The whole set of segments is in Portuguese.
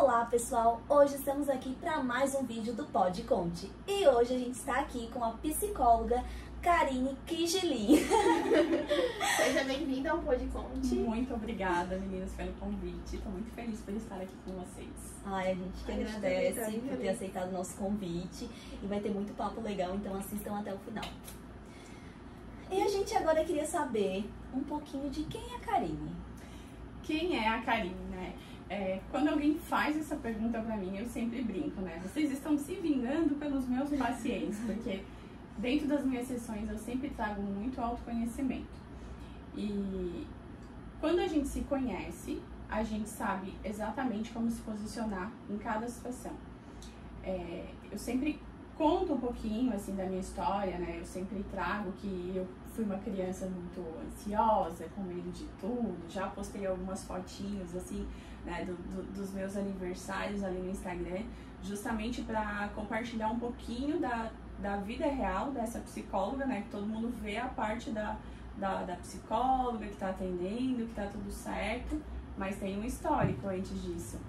Olá pessoal, hoje estamos aqui para mais um vídeo do Pode Conte e hoje a gente está aqui com a psicóloga Karine Kijilin. Seja bem-vinda ao Pode Conte. Muito obrigada, meninas, pelo convite. Estou muito feliz por estar aqui com vocês. Ai, a gente que agradece por ter aceitado o nosso convite e vai ter muito papo legal, então assistam até o final. E a gente agora queria saber um pouquinho de quem é a Karine. Quem é a Karine, né? Quando alguém faz essa pergunta pra mim, eu sempre brinco, né? Vocês estão se vingando pelos meus pacientes, porque dentro das minhas sessões eu sempre trago muito autoconhecimento. E quando a gente se conhece, a gente sabe exatamente como se posicionar em cada situação. Eu sempre conto um pouquinho, assim, da minha história, né? Eu sempre trago que eu fui uma criança muito ansiosa, com medo de tudo. Já postei algumas fotinhos, assim, né, dos meus aniversários ali no Instagram, justamente para compartilhar um pouquinho da vida real dessa psicóloga, né? Que todo mundo vê a parte da psicóloga que tá atendendo, que tá tudo certo, mas tem um histórico antes disso.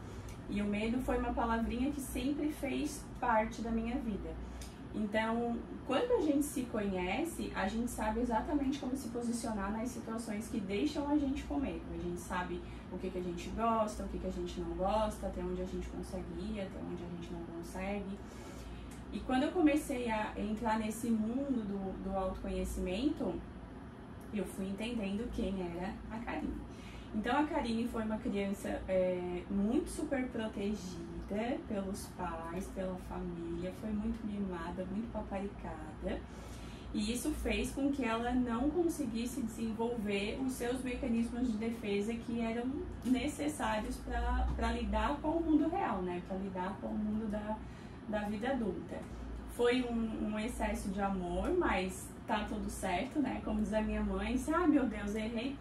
E o medo foi uma palavrinha que sempre fez parte da minha vida. Então, quando a gente se conhece, a gente sabe exatamente como se posicionar nas situações que deixam a gente com medo. A gente sabe o que a gente gosta, o que a gente não gosta, até onde a gente consegue ir, até onde a gente não consegue. E quando eu comecei a entrar nesse mundo do autoconhecimento, eu fui entendendo quem era a Karine. Então a Karine foi uma criança muito super protegida pelos pais, pela família, foi muito mimada, muito paparicada. E isso fez com que ela não conseguisse desenvolver os seus mecanismos de defesa que eram necessários para lidar com o mundo real, né? Para lidar com o mundo da vida adulta. Foi um excesso de amor, mas tá tudo certo, né? Como diz a minha mãe, ah, meu Deus, errei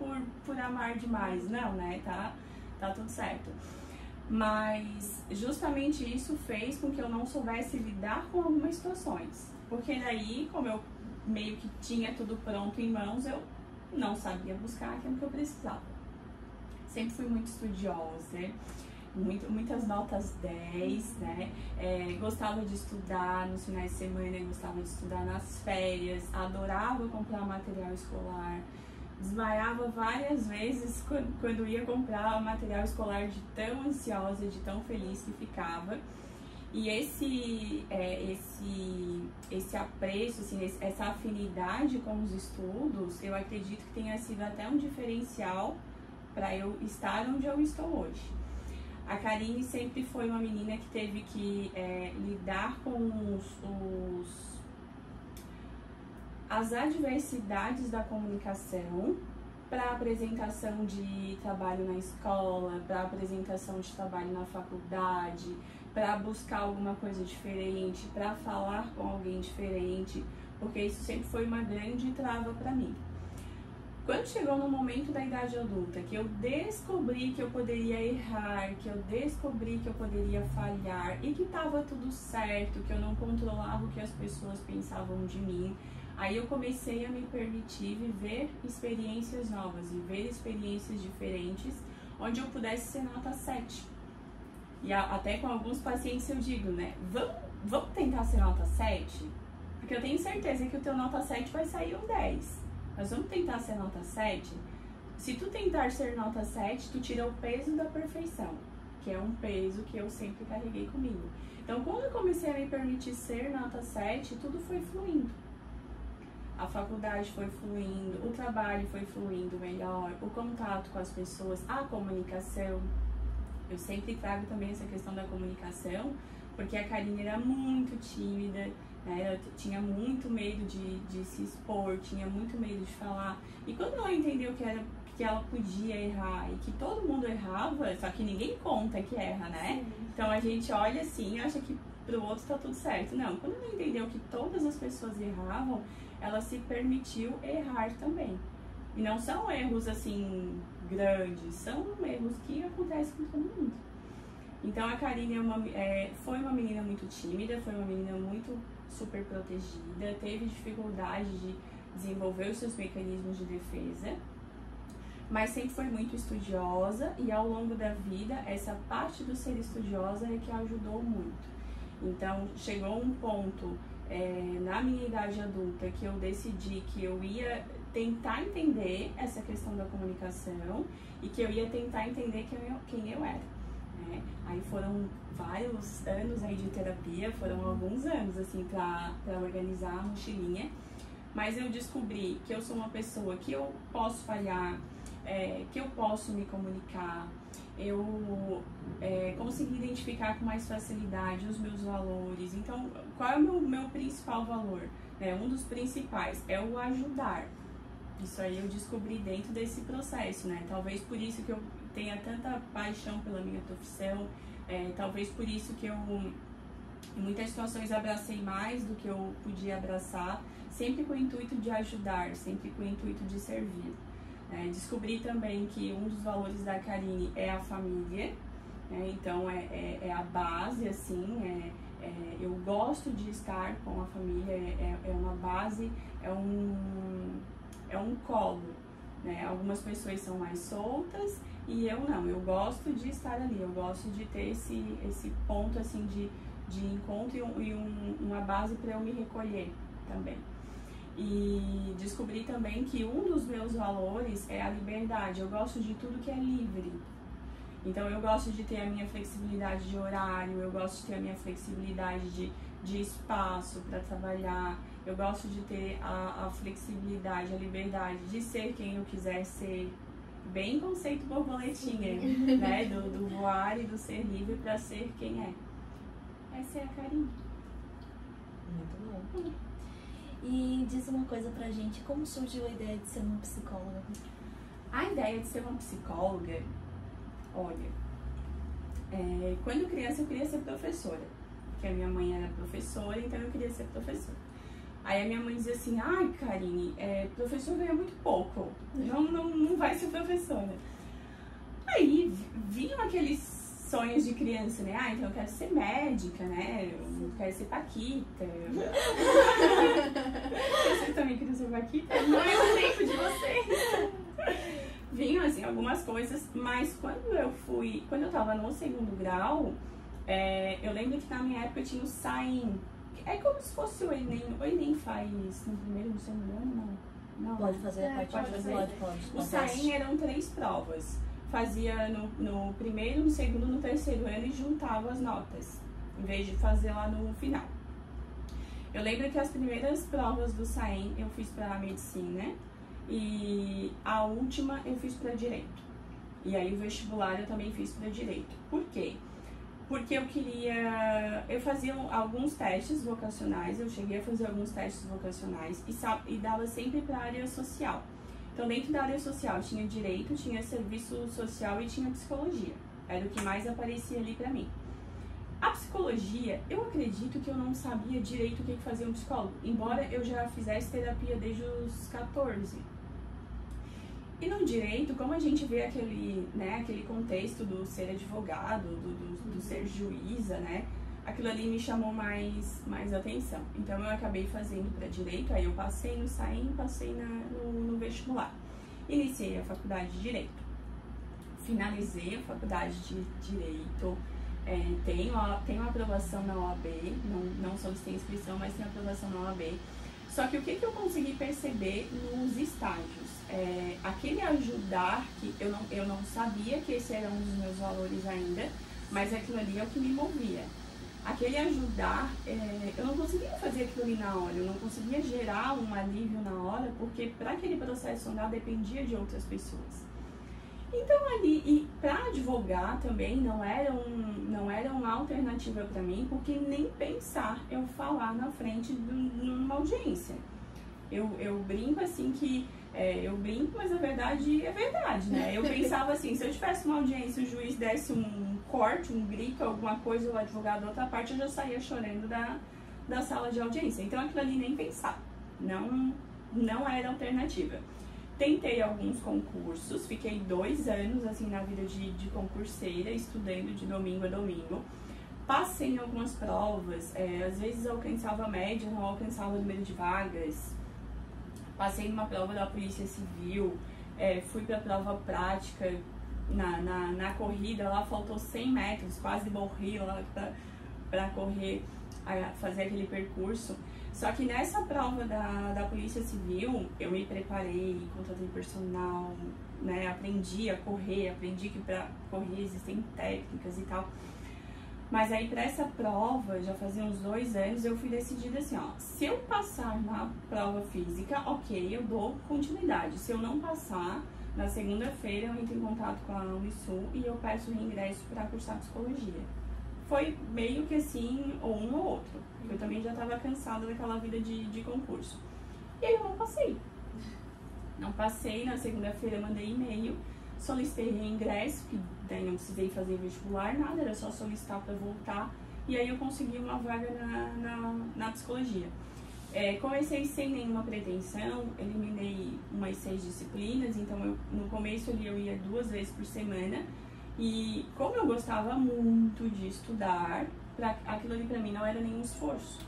por amar demais. Não, né? Tá tudo certo. Mas justamente isso fez com que eu não soubesse lidar com algumas situações. Porque daí, como eu meio que tinha tudo pronto em mãos, eu não sabia buscar aquilo que eu precisava. Sempre fui muito estudiosa, muitas notas 10, né? Gostava de estudar nos finais de semana, gostava de estudar nas férias, adorava comprar material escolar, desmaiava várias vezes quando ia comprar material escolar de tão ansiosa, de tão feliz que ficava. E esse apreço, assim, essa afinidade com os estudos, eu acredito que tenha sido até um diferencial para eu estar onde eu estou hoje. A Karine sempre foi uma menina que teve que lidar com as adversidades da comunicação para apresentação de trabalho na escola, para apresentação de trabalho na faculdade, para buscar alguma coisa diferente, para falar com alguém diferente, porque isso sempre foi uma grande trava para mim. Quando chegou no momento da idade adulta, que eu descobri que eu poderia errar, que eu descobri que eu poderia falhar e que estava tudo certo, que eu não controlava o que as pessoas pensavam de mim, aí eu comecei a me permitir viver experiências novas, viver experiências diferentes, onde eu pudesse ser nota 7. E até com alguns pacientes eu digo, né, vamos tentar ser nota 7? Porque eu tenho certeza que o teu nota 7 vai sair um 10. Mas vamos tentar ser nota 7? Se tu tentar ser nota 7, tu tira o peso da perfeição, que é um peso que eu sempre carreguei comigo. Então, quando eu comecei a me permitir ser nota 7, tudo foi fluindo. A faculdade foi fluindo, o trabalho foi fluindo melhor, o contato com as pessoas, a comunicação. Eu sempre trago também essa questão da comunicação, porque a Karine era muito tímida, né? Ela tinha muito medo de se expor, tinha muito medo de falar. E quando ela entendeu que ela podia errar e que todo mundo errava, só que ninguém conta que erra, né? Sim. Então a gente olha assim e acha que pro outro tá tudo certo. Não, quando ela entendeu que todas as pessoas erravam, ela se permitiu errar também. E não são erros assim grandes, são erros que acontecem com todo mundo. Então a Karine foi uma menina muito tímida, foi uma menina muito super protegida, teve dificuldade de desenvolver os seus mecanismos de defesa. mas sempre foi muito estudiosa e ao longo da vida essa parte do ser estudiosa é que ajudou muito. Então chegou um ponto na minha idade adulta que eu decidi que eu ia tentar entender essa questão da comunicação e que eu ia tentar entender quem eu era, né? Aí foram vários anos aí de terapia, foram alguns anos assim para organizar a mochilinha, mas eu descobri que eu sou uma pessoa que eu posso falhar, que eu posso me comunicar, eu consegui identificar com mais facilidade os meus valores. Então, qual é o meu principal valor? Um dos principais é o ajudar. Isso aí eu descobri dentro desse processo, né? Talvez por isso que eu tenha tanta paixão pela minha profissão, talvez por isso que eu, em muitas situações, abracei mais do que eu podia abraçar, sempre com o intuito de ajudar, sempre com o intuito de servir. Descobri também que um dos valores da Karine é a família, então é a base, assim, eu gosto de estar com a família, é uma base, é um colo, né? Algumas pessoas são mais soltas e eu não, eu gosto de estar ali, eu gosto de ter esse ponto assim de encontro e uma base para eu me recolher também. E descobri também que um dos meus valores é a liberdade. Eu gosto de tudo que é livre. Então eu gosto de ter a minha flexibilidade de horário, eu gosto de ter a minha flexibilidade de espaço para trabalhar, eu gosto de ter a flexibilidade, a liberdade de ser quem eu quiser ser, bem conceito borboletinha, né? Do voar e do ser livre para ser quem é. Essa é a Karine. Muito bom. E diz uma coisa pra gente, como surgiu a ideia de ser uma psicóloga? A ideia de ser uma psicóloga, olha, quando criança eu queria ser professora, porque a minha mãe era professora, então eu queria ser professora. Aí a minha mãe dizia assim, ai Karine, professor ganha muito pouco, não vai ser professora. Aí vinham aqueles sonhos de criança, né? Então eu quero ser médica, né? Eu quero ser paquita. Vocês também queriam ser paquita? Não é o tempo de vocês. Vinham, assim, algumas coisas, mas quando eu tava no segundo grau, eu lembro que na minha época eu tinha o SAEM. É como se fosse o Enem. O Enem faz no primeiro, no segundo ano? Não. Pode fazer a parte pode fazer. Pode. O SAEM eram 3 provas. Fazia no primeiro, no segundo, no terceiro ano e juntava as notas, em vez de fazer lá no final. Eu lembro que as primeiras provas do SAEM eu fiz para medicina e a última eu fiz para direito. E aí o vestibular eu também fiz para direito. Por quê? Porque eu fazia alguns testes vocacionais, eu cheguei a fazer alguns testes vocacionais e dava sempre para a área social. Então, dentro da área social, tinha direito, tinha serviço social e tinha psicologia. Era o que mais aparecia ali pra mim. A psicologia, eu acredito que eu não sabia direito o que fazia um psicólogo, embora eu já fizesse terapia desde os 14. E no direito, como a gente vê aquele contexto do ser advogado, do ser juíza, né? Aquilo ali me chamou mais atenção. Então eu acabei fazendo para direito, aí eu passei no SAEM, passei no vestibular. Iniciei a faculdade de direito. Finalizei a faculdade de direito, tenho aprovação na OAB, não solicitei inscrição, mas tenho aprovação na OAB. Só que o que eu consegui perceber nos estágios? Aquele ajudar, que eu não sabia que esse era um dos meus valores ainda, mas aquilo ali é o que me movia. Aquele ajudar, eu não conseguia fazer aquilo ali na hora, eu não conseguia gerar um alívio na hora, porque para aquele processo andar dependia de outras pessoas. Então ali, e para advogar também não era uma alternativa para mim, porque nem pensar eu falar na frente numa audiência. Eu brinco assim que, eu brinco, mas a verdade é verdade, né? Eu pensava assim, se eu tivesse uma audiência e o juiz desse um corte, um grito, alguma coisa, o advogado da outra parte, eu já saía chorando da sala de audiência. Então aquilo ali nem pensar, não era alternativa. Tentei alguns concursos, fiquei 2 anos assim na vida de concurseira, estudando de domingo a domingo. Passei em algumas provas, às vezes alcançava a média, não alcançava o número de vagas. Passei numa prova da Polícia Civil, fui para a prova prática, na corrida lá faltou 100 metros, quase morri lá para correr, fazer aquele percurso. Só que nessa prova da Polícia Civil, eu me preparei, contratei personal, né, aprendi a correr, aprendi que para correr existem técnicas e tal. Mas aí para essa prova, já fazia uns 2 anos, eu fui decidida assim, ó, se eu passar na prova física, ok, eu dou continuidade. Se eu não passar, na segunda-feira eu entro em contato com a Unisul e eu peço reingresso para cursar psicologia. Foi meio que assim, ou um ou outro. Eu também já estava cansada daquela vida de concurso. E aí eu não passei. Não passei, na segunda-feira mandei e-mail, solicitei reingresso, que daí não precisei fazer vestibular, nada, era só solicitar para voltar. E aí eu consegui uma vaga na psicologia. Comecei sem nenhuma pretensão, eliminei umas 6 disciplinas, então no começo ali eu ia 2 vezes por semana. E como eu gostava muito de estudar, aquilo ali pra mim não era nenhum esforço.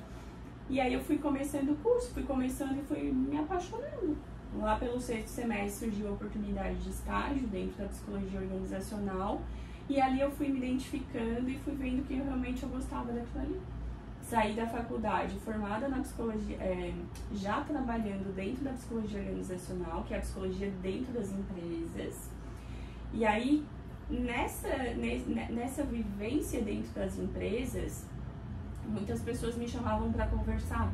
E aí eu fui começando o curso, fui começando e fui me apaixonando. Lá pelo 6º semestre surgiu a oportunidade de estágio dentro da psicologia organizacional. E ali eu fui me identificando e fui vendo que realmente eu gostava daquilo ali. Saí da faculdade formada na psicologia, já trabalhando dentro da psicologia organizacional, que é a psicologia dentro das empresas. E aí, nessa vivência dentro das empresas, muitas pessoas me chamavam para conversar.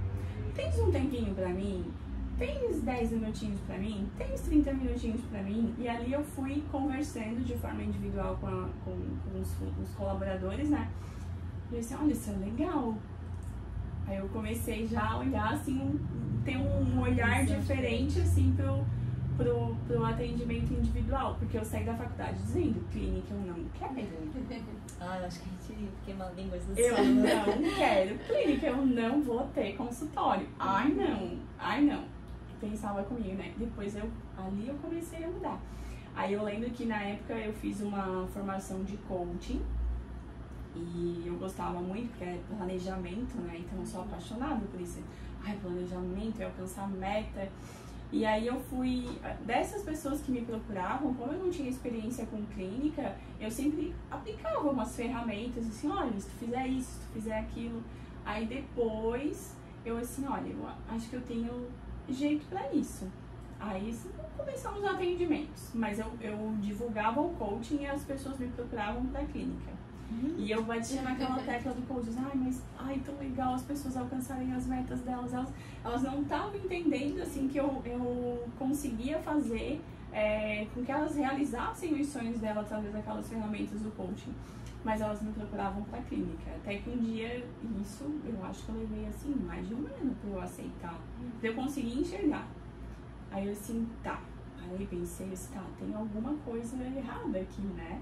Tens um tempinho para mim? Tens 10 minutinhos para mim? Tens 30 minutinhos para mim? E ali eu fui conversando de forma individual com os colaboradores, né? E eu disse, olha, isso é legal. Aí eu comecei já a olhar, assim, ter um olhar diferente, assim, pro atendimento individual, porque eu saí da faculdade dizendo, clínica eu não quero. Eu acho que a gente queima línguas do Eu sono. não quero clínica, eu não vou ter consultório. Ai não. Pensava comigo, né? Depois ali eu comecei a mudar. Aí eu lembro que na época eu fiz uma formação de coaching e eu gostava muito, porque é planejamento, né? Então eu sou apaixonada por isso. Planejamento, alcançar meta. E aí eu fui, dessas pessoas que me procuravam, como eu não tinha experiência com clínica, eu sempre aplicava umas ferramentas, assim, olha, se tu fizer isso, se tu fizer aquilo. Aí depois, eu assim, olha, eu acho que eu tenho jeito pra isso. Aí começamos os atendimentos, mas eu divulgava o coaching e as pessoas me procuravam pra clínica. E eu batia naquela tecla do coach, tão legal as pessoas alcançarem as metas delas, elas não estavam entendendo, assim, que eu conseguia fazer com que elas realizassem os sonhos delas através daquelas ferramentas do coaching, mas elas me procuravam pra clínica, até que um dia, isso, eu acho que eu levei, assim, mais de 1 ano pra eu aceitar, pra eu conseguir enxergar. Aí eu, assim, aí pensei, tem alguma coisa errada aqui, né?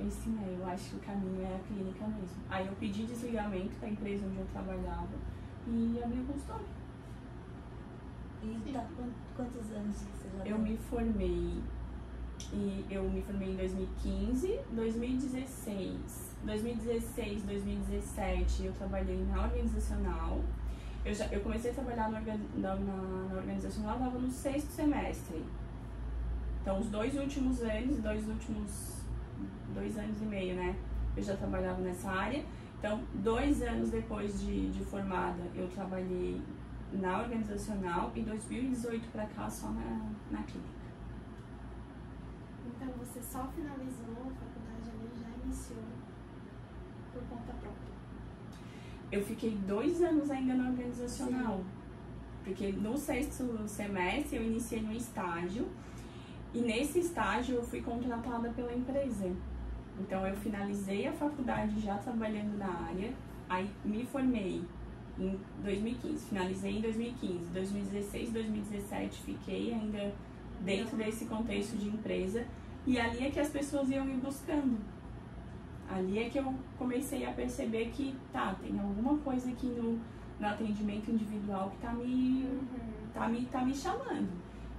Eu acho que o caminho é a clínica mesmo. Aí eu pedi desligamento da empresa onde eu trabalhava e abri o consultório. E quantos anos você já tem? Eu me formei em 2015, 2016, 2017 eu trabalhei na organizacional. Eu comecei a trabalhar na organizacional, estava no 6º semestre. Então os 2 últimos anos, 2 anos e meio, né? Eu já trabalhava nessa área. Então, 2 anos depois de formada, eu trabalhei na organizacional e 2018 pra cá só na clínica. Então, você só finalizou a faculdade ali, já iniciou por conta própria? Eu fiquei 2 anos ainda na organizacional. Sim. Porque no 6º semestre eu iniciei um estágio e nesse estágio eu fui contratada pela empresa. Então eu finalizei a faculdade já trabalhando na área, aí me formei em 2015, finalizei em 2015, 2016, 2017 fiquei ainda dentro desse contexto de empresa e ali é que as pessoas iam me buscando. Ali é que eu comecei a perceber que tem alguma coisa aqui no atendimento individual que tá me chamando.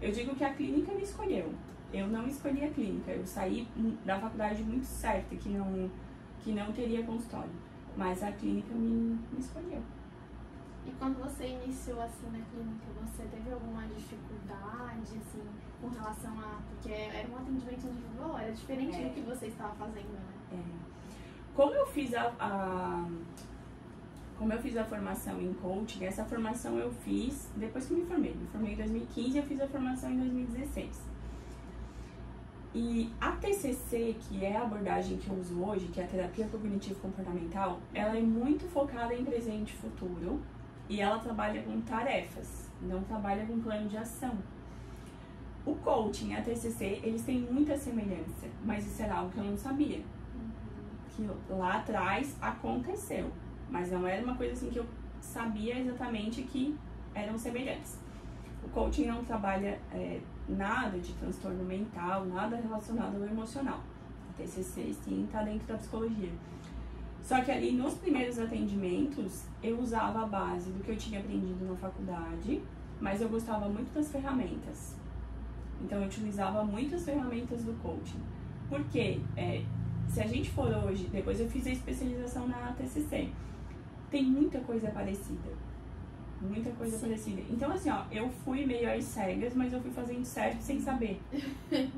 Eu digo que a clínica me escolheu. Eu não escolhi a clínica, eu saí da faculdade muito certa que não teria consultório, mas a clínica me escolheu. E quando você iniciou assim na clínica, você teve alguma dificuldade assim com relação a... Porque era um atendimento individual, era diferente do que você estava fazendo, né? Como eu fiz como eu fiz a formação em coaching, essa formação eu fiz depois que me formei. Me formei em 2015 e eu fiz a formação em 2016. E a TCC, que é a abordagem que eu uso hoje, que é a terapia cognitivo-comportamental, ela é muito focada em presente e futuro e ela trabalha com tarefas, não trabalha com plano de ação. O coaching e a TCC, eles têm muita semelhança, mas isso era algo que eu não sabia. Que lá atrás aconteceu, mas não era uma coisa assim que eu sabia exatamente que eram semelhantes. O coaching não trabalha nada de transtorno mental, nada relacionado ao emocional. A TCC, sim, está dentro da psicologia. Só que ali nos primeiros atendimentos, eu usava a base do que eu tinha aprendido na faculdade, mas eu gostava muito das ferramentas. Então, eu utilizava muitas ferramentas do coaching. Porque, se a gente for hoje, depois eu fiz a especialização na TCC, tem muita coisa parecida. Muita coisa parecida. Então, assim, ó, eu fui meio às cegas, mas eu fui fazendo certo sem saber. Sim.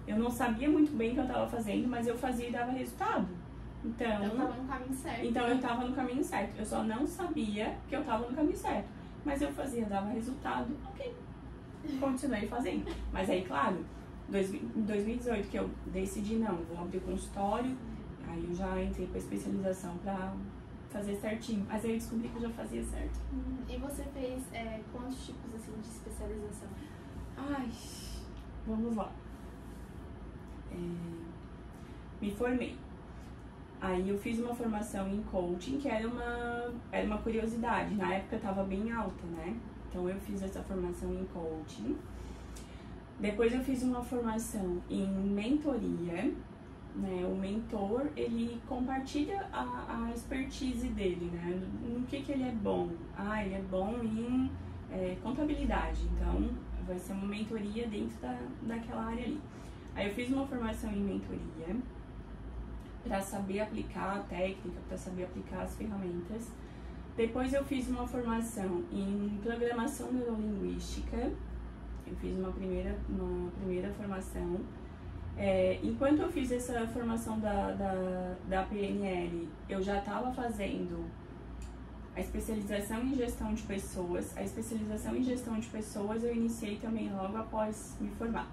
Eu não sabia muito bem o que eu tava fazendo, mas eu fazia e dava resultado. Então eu tava no caminho certo. Então, eu tava no caminho certo. Eu só não sabia que eu tava no caminho certo. Mas eu fazia, dava resultado, ok. Continuei fazendo. Mas aí, claro, em 2018 que eu decidi, não, vou abrir consultório, aí eu já entrei pra especialização pra fazer certinho. Mas aí eu descobri que eu já fazia certo. E você fez quantos tipos assim de especialização? Ai, vamos lá. Me formei. Aí eu fiz uma formação em coaching, que era uma curiosidade. Na época tava bem alta, né? Então eu fiz essa formação em coaching. Depois eu fiz uma formação em mentoria, né? O mentor, ele compartilha a expertise dele, né? No que ele é bom. Ele é bom em contabilidade, então vai ser uma mentoria dentro daquela área ali. Aí eu fiz uma formação em mentoria para saber aplicar a técnica, para saber aplicar as ferramentas. Depois eu fiz uma formação em programação neurolinguística. Eu fiz uma primeira formação. Enquanto eu fiz essa formação da PNL, eu já estava fazendo a especialização em gestão de pessoas. A especialização em gestão de pessoas eu iniciei também logo após me formar.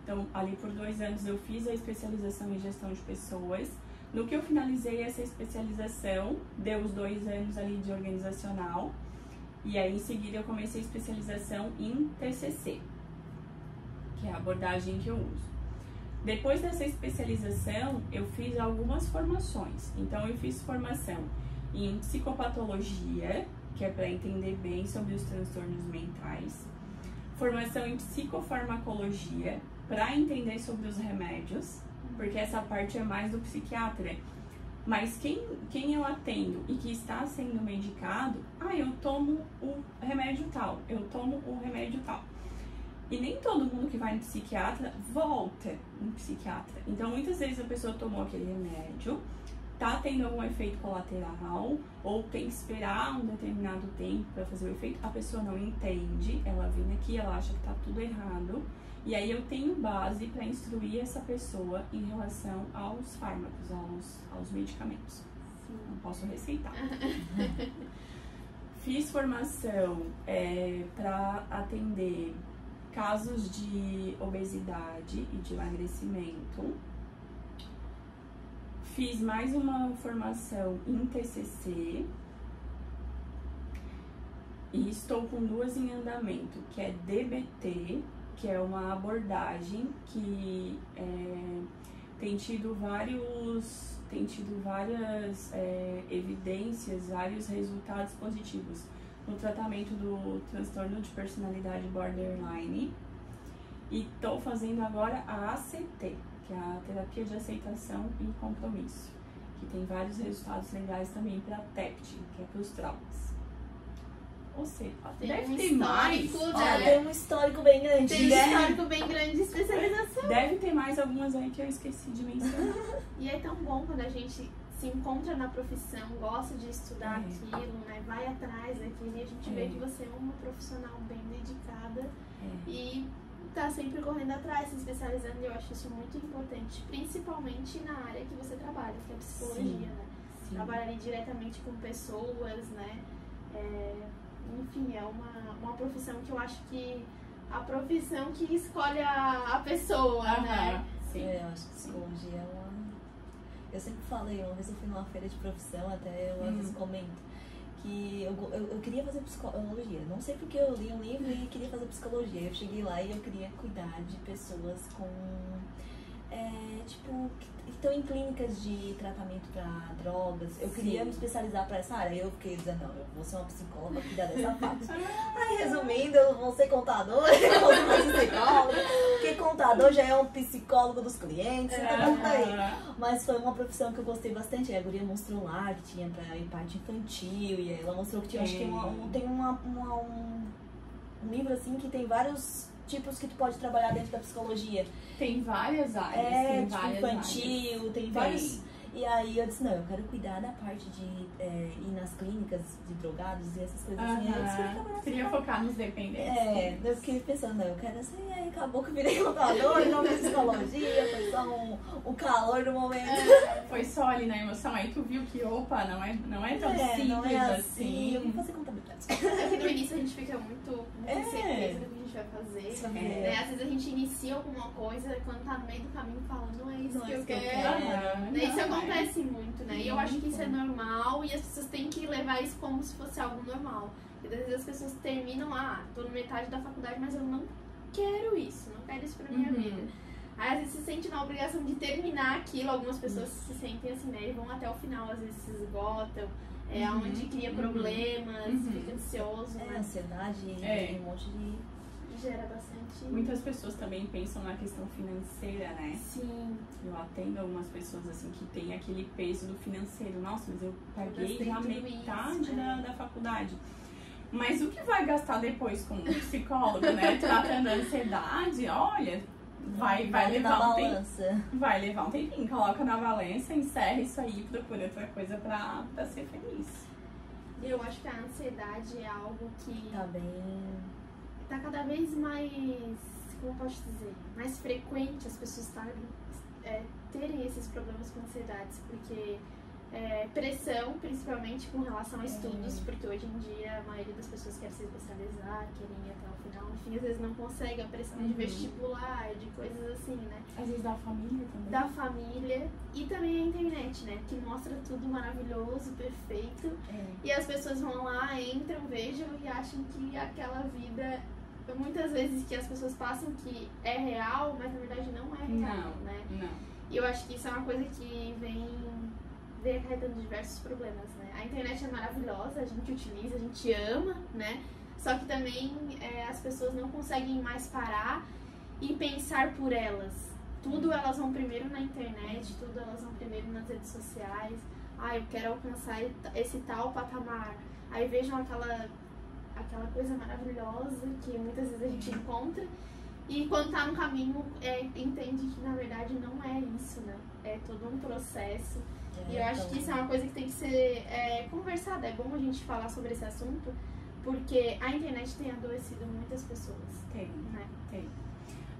Então, ali por 2 anos eu fiz a especialização em gestão de pessoas. No que eu finalizei essa especialização, deu os 2 anos ali de organizacional. E aí, em seguida, eu comecei a especialização em TCC, que é a abordagem que eu uso. Depois dessa especialização, eu fiz algumas formações. Então, eu fiz formação em psicopatologia, que é para entender bem sobre os transtornos mentais. Formação em psicofarmacologia, para entender sobre os remédios, porque essa parte é mais do psiquiatra. Mas quem eu atendo e que está sendo medicado, eu tomo o remédio tal, eu tomo o remédio tal. E nem todo mundo que vai no psiquiatra volta no psiquiatra. Então, muitas vezes a pessoa tomou aquele remédio, tá tendo algum efeito colateral, ou tem que esperar um determinado tempo para fazer o efeito, a pessoa não entende, ela vem aqui, ela acha que tá tudo errado, e aí eu tenho base para instruir essa pessoa em relação aos fármacos, aos medicamentos. Sim. Não posso receitar. Fiz formação para atender casos de obesidade e de emagrecimento. Fiz mais uma formação em TCC e estou com 2 em andamento, que é DBT, que é uma abordagem que tem tido várias evidências, vários resultados positivos no tratamento do transtorno de personalidade borderline. E estou fazendo agora a ACT, que é a terapia de aceitação e compromisso, que tem vários resultados legais também para TEPT, que é para os traumas. Ou seja, deve ter mais. Tem um histórico bem grande. Tem um histórico bem grande de especialização. Deve ter mais algumas aí que eu esqueci de mencionar. E é tão bom quando a gente se encontra na profissão, gosta de estudar aquilo, né? Vai atrás daquilo, e a gente vê que você é uma profissional bem dedicada e tá sempre correndo atrás, se especializando, e eu acho isso muito importante, principalmente na área que você trabalha, que é a psicologia, né? Trabalhar ali diretamente com pessoas, né? Enfim, é uma profissão que eu acho que a profissão que escolhe a pessoa, né? Sim. Eu acho que psicologia é uma... Eu sempre falei, uma vez eu fui numa feira de profissão, até eu às vezes comento, que eu queria fazer psicologia. Não sei porque eu li um livro e queria fazer psicologia. Eu cheguei lá e eu queria cuidar de pessoas com... tipo, que estão em clínicas de tratamento para drogas. Eu queria me especializar para essa área. Eu fiquei dizendo, não, eu vou ser uma psicóloga, cuidar dessa parte. Aí, resumindo, eu vou ser contador, eu vou ser mais psicóloga, porque contador já é um psicólogo dos clientes, então aí. Mas foi uma profissão que eu gostei bastante. A guria mostrou lá que tinha para parte infantil, e ela mostrou que tinha, acho que tem um livro assim que tem vários tipos que tu pode trabalhar dentro da psicologia. Tem várias áreas. Tem tipo várias infantil, áreas. Tem vários. E aí eu disse, não, eu quero cuidar da parte de ir nas clínicas de drogados e essas coisas assim. Eu queria focar nos dependentes. Eu fiquei pensando, não, eu quero assim, aí acabou que eu virei contador, não fiz psicologia, foi só um calor do momento. Foi só ali na emoção, aí tu viu que, opa, não é tão simples não é assim. Eu vou fazer contabilidade. Aqui no início a gente fica muito sem certeza do que a gente vai fazer. Né? Às vezes a gente inicia alguma coisa, quando tá no meio do caminho fala, não é isso que eu quero. Isso acontece muito, né? E eu acho que isso é normal e as pessoas têm que levar isso como se fosse algo normal. Porque às vezes as pessoas terminam, tô na metade da faculdade, mas eu não quero isso, não quero isso pra minha vida. Aí às vezes se sente na obrigação de terminar aquilo, algumas pessoas se sentem assim, né? E vão até o final, às vezes se esgotam, onde cria problemas, fica ansioso. Né? Ansiedade, um monte de... Gera bastante... Muitas pessoas também pensam na questão financeira, né? Sim. Eu atendo algumas pessoas assim que tem aquele peso do financeiro. Nossa, mas eu paguei já metade da faculdade. Mas o que vai gastar depois com um psicólogo, né? Tratando a ansiedade, olha, vai levar um tempo. Vai levar um tempinho. Coloca na balança, encerra isso aí e procura outra coisa pra ser feliz. Eu acho que a ansiedade é algo que... Tá cada vez mais, como eu posso dizer, mais frequente as pessoas terem esses problemas com ansiedades, porque pressão, principalmente com relação a estudos, porque hoje em dia a maioria das pessoas quer se especializar, querem ir até o final, enfim, às vezes não consegue, a pressão de vestibular, de coisas assim, né? Às vezes da família também. Da família e também a internet, né? Que mostra tudo maravilhoso, perfeito, e as pessoas vão lá, entram, vejam e acham que aquela vida... Muitas vezes que as pessoas passam que é real, mas na verdade não é real, né? Não. E eu acho que isso é uma coisa que vem acarretando diversos problemas, né? A internet é maravilhosa, a gente utiliza, a gente ama, né? Só que também as pessoas não conseguem mais parar e pensar por elas. Tudo elas vão primeiro na internet, tudo elas vão primeiro nas redes sociais. Eu quero alcançar esse tal patamar. Aí vejam aquela coisa maravilhosa que muitas vezes a gente encontra e quando tá no caminho entende que na verdade não é isso, né? É todo um processo e eu acho que isso é uma coisa que tem que ser conversada. É bom a gente falar sobre esse assunto porque a internet tem adoecido muitas pessoas. Tem.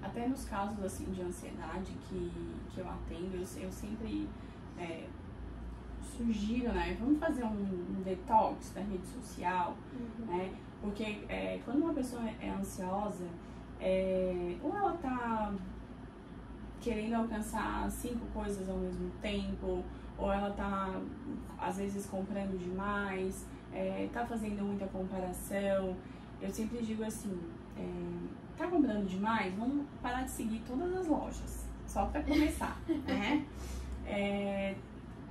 Até nos casos assim de ansiedade que eu atendo, eu sempre sugiro, né? Vamos fazer um detox da rede social, né? Porque quando uma pessoa é ansiosa, ou ela tá querendo alcançar 5 coisas ao mesmo tempo, ou ela tá, às vezes, comprando demais, tá fazendo muita comparação. Eu sempre digo assim, tá comprando demais? Vamos parar de seguir todas as lojas, só pra começar, né?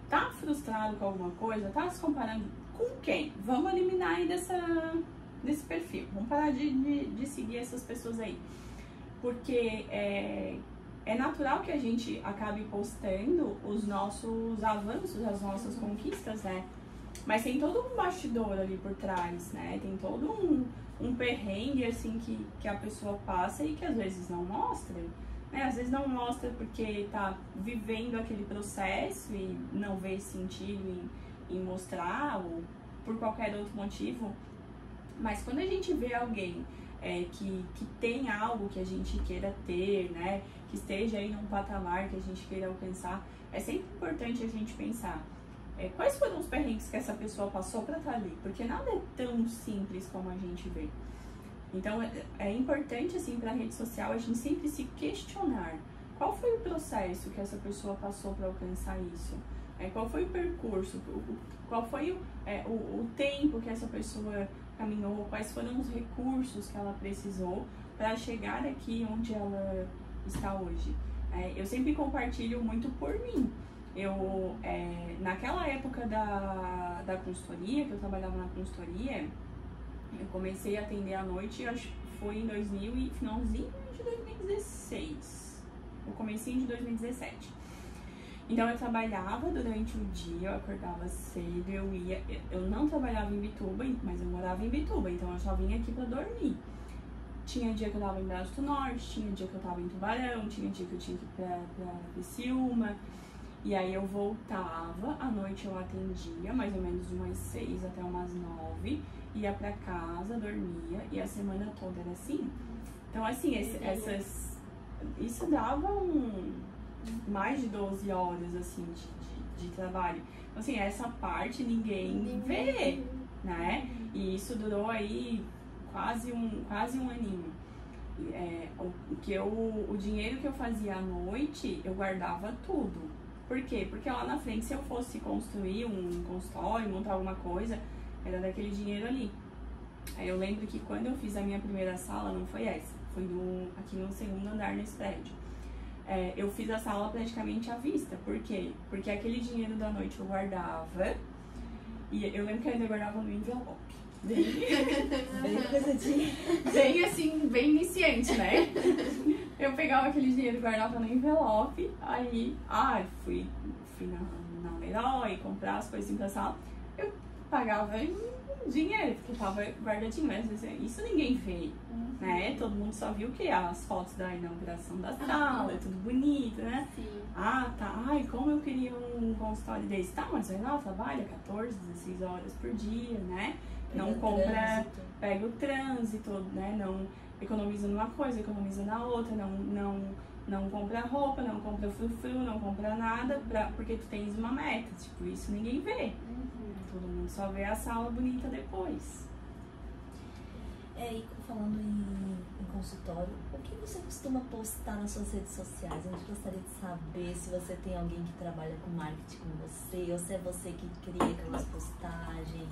Tá frustrado com alguma coisa? Tá se comparando com quem? Vamos eliminar aí desse perfil. Vamos parar de seguir essas pessoas aí. Porque é natural que a gente acabe postando os nossos avanços, as nossas conquistas, né? Mas tem todo um bastidor ali por trás, né? Tem todo um perrengue, assim, que a pessoa passa e que às vezes não mostra, né? Às vezes não mostra porque tá vivendo aquele processo e não vê sentido em mostrar, ou por qualquer outro motivo. Mas quando a gente vê alguém que tem algo que a gente queira ter, né? Que esteja aí num patamar que a gente queira alcançar, é sempre importante a gente pensar quais foram os perrengues que essa pessoa passou para estar ali, porque nada é tão simples como a gente vê. Então é importante, assim, para a rede social a gente sempre se questionar qual foi o processo que essa pessoa passou para alcançar isso, qual foi o percurso, qual foi o tempo que essa pessoa caminhou, quais foram os recursos que ela precisou para chegar aqui onde ela está hoje. Eu sempre compartilho muito por mim. Eu, naquela época da consultoria, que eu trabalhava na consultoria, eu comecei a atender à noite, acho que foi em finalzinho de 2016, o comecinho de 2017. Então eu trabalhava durante o dia, eu acordava cedo, eu não trabalhava em Bituba, mas eu morava em Bituba, então eu só vinha aqui pra dormir. Tinha dia que eu tava em Braço do Norte, tinha dia que eu tava em Tubarão, tinha dia que eu tinha que ir pra Criciúma. E aí eu voltava, à noite eu atendia, mais ou menos umas 6 até umas 9, ia pra casa, dormia, e a semana toda era assim. Então assim, isso dava mais de 12 horas, assim, de trabalho. Então assim, essa parte ninguém vê, né? E isso durou aí quase um aninho. O dinheiro que eu fazia à noite, eu guardava tudo. Por quê? Porque lá na frente, se eu fosse construir um consultório, montar alguma coisa, era daquele dinheiro ali. Aí eu lembro que quando eu fiz a minha primeira sala, não foi essa, foi aqui no segundo andar nesse prédio. Eu fiz a sala praticamente à vista. Por quê? Porque aquele dinheiro da noite eu guardava, e eu lembro que eu ainda guardava no envelope. Bem assim, bem iniciante, né? Eu pegava aquele dinheiro e guardava no envelope, aí, fui na Leroy comprar as coisas pra sala, eu pagava em dinheiro, porque tava guardadinho, mas isso ninguém vê, né? Todo mundo só viu o quê? As fotos da inauguração da sala, tudo bonito, né? Sim. Tá, como eu queria um consultório desse. Tá, mas vai lá, trabalha 14, 16 horas por dia, né? Não compra, pega o trânsito, né? Não economiza numa coisa, economiza na outra, não compra roupa, não compra frufru, não compra nada, porque tu tens uma meta. Tipo, isso ninguém vê. Todo mundo só vê a sala bonita depois. E falando em consultório, o que você costuma postar nas suas redes sociais? A gente gostaria de saber se você tem alguém que trabalha com marketing com você, ou se é você que cria aquelas postagens.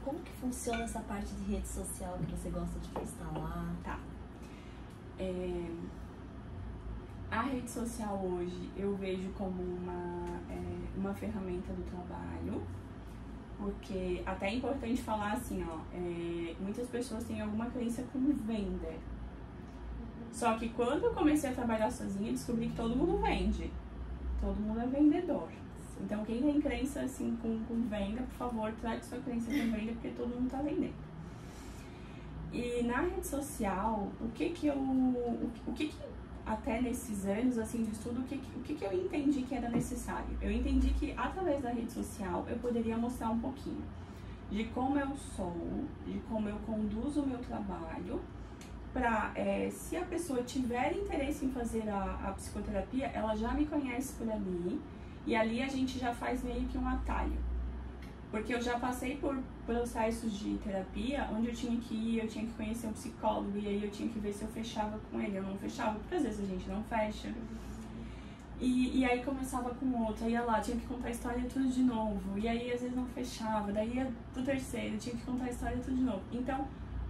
Como que funciona essa parte de rede social que você gosta de postar lá? Tá. A rede social hoje eu vejo como uma ferramenta do trabalho, porque até é importante falar assim, muitas pessoas têm alguma crença com venda. Só que quando eu comecei a trabalhar sozinha, eu descobri que todo mundo vende. Todo mundo é vendedor. Então, quem tem crença assim com venda, por favor, traga sua crença com venda, porque todo mundo tá vendendo. E na rede social, o que até nesses anos assim de estudo, o que eu entendi que era necessário? Eu entendi que através da rede social eu poderia mostrar um pouquinho de como eu sou, de como eu conduzo o meu trabalho, para se a pessoa tiver interesse em fazer a psicoterapia, ela já me conhece por ali. E ali a gente já faz meio que um atalho. Porque eu já passei por processos de terapia onde eu tinha que ir, eu tinha que conhecer um psicólogo, e aí eu tinha que ver se eu fechava com ele. Eu não fechava, porque às vezes a gente não fecha. E aí começava com outro, ia lá, tinha que contar a história tudo de novo. E aí às vezes não fechava, daí ia pro terceiro, tinha que contar a história tudo de novo. Então,